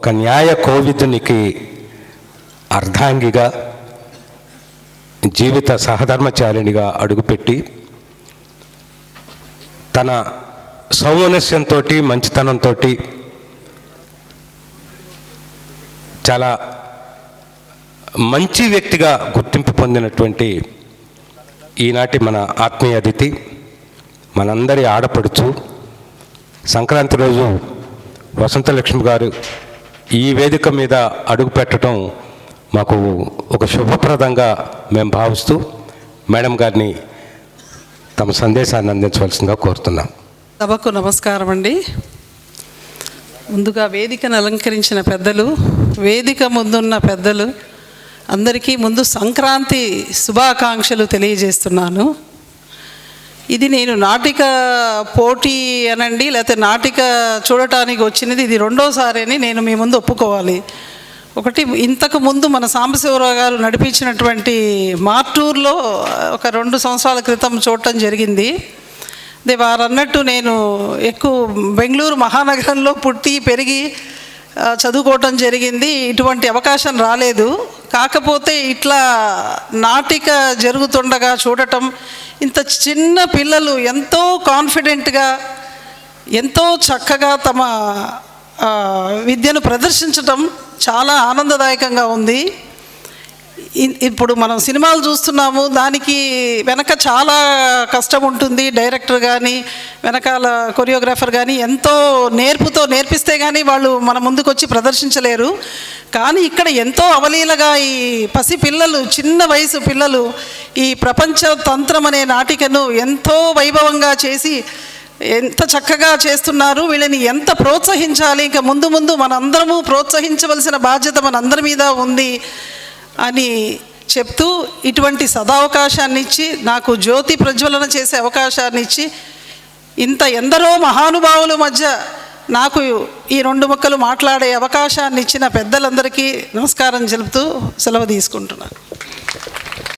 ఒక న్యాయ కోవిదునికి అర్ధాంగిగా, జీవిత సహధర్మచారిణిగా అడుగుపెట్టి తన సౌమనస్యంతో, మంచితనంతో చాలా మంచి వ్యక్తిగా గుర్తింపు పొందినటువంటి ఈనాటి మన ఆత్మీయ అతిథి, మనందరి ఆడపడుచు, సంక్రాంతి రోజు వసంతలక్ష్మి గారు ఈ వేదిక మీద అడుగు పెట్టడం మాకు ఒక శుభప్రదంగా మేము భావిస్తూ మేడం గారిని తమ సందేశాన్ని అందించవలసిందిగా కోరుతున్నాం. సభకు నమస్కారం అండి. ముందుగా వేదికను అలంకరించిన పెద్దలు, వేదిక ముందున్న పెద్దలు అందరికీ ముందు సంక్రాంతి శుభాకాంక్షలు తెలియజేస్తున్నాను. ఇది నేను నాటిక పోటీ అనండి, లేకపోతే నాటిక చూడటానికి వచ్చినది ఇది రెండోసారి అని నేను మీ ముందు ఒప్పుకోవాలి. ఒకటి, ఇంతకు ముందు మన సాంబశివరావు గారు నడిపించినటువంటి మార్టూర్లో ఒక 2 సంవత్సరాల క్రితం చూడటం జరిగింది. వారు అన్నట్టు నేను ఎక్కువ బెంగళూరు మహానగరంలో పుట్టి పెరిగి చదువుకోవటం జరిగింది. ఇటువంటి అవకాశం రాలేదు. కాకపోతే ఇట్లా నాటిక జరుగుతుండగా చూడటం, ఇంత చిన్న పిల్లలు ఎంతో కాన్ఫిడెంట్గా, ఎంతో చక్కగా తమ విద్యను ప్రదర్శించటం చాలా ఆనందదాయకంగా ఉంది. ఇప్పుడు మనం సినిమాలు చూస్తున్నాము, దానికి వెనక చాలా కష్టం ఉంటుంది. డైరెక్టర్ కానీ, వెనకాల కొరియోగ్రాఫర్ కానీ ఎంతో నేర్పుతో నేర్పిస్తే కానీ వాళ్ళు మన ముందుకు వచ్చి ప్రదర్శించలేరు. కానీ ఇక్కడ ఎంతో అవలీలగా ఈ పసి పిల్లలు, చిన్న వయసు పిల్లలు ఈ ప్రపంచ తంత్రం అనే నాటికను ఎంతో వైభవంగా చేసి ఎంత చక్కగా చేస్తున్నారు. వీళ్ళని ఎంత ప్రోత్సహించాలి, ఇంకా ముందు ముందు మనందరము ప్రోత్సహించవలసిన బాధ్యత మనందరి మీద ఉంది అని చెప్తూ, ఇటువంటి సదావకాశాన్ని ఇచ్చి, నాకు జ్యోతి ప్రజ్వలన చేసే అవకాశాన్ని ఇచ్చి, ఇంత ఎందరో మహానుభావుల మధ్య నాకు ఈ 2 ముక్కలు మాట్లాడే అవకాశాన్ని ఇచ్చిన పెద్దలందరికీ నమస్కారం చెబుతూ సెలవు తీసుకుంటున్నాను.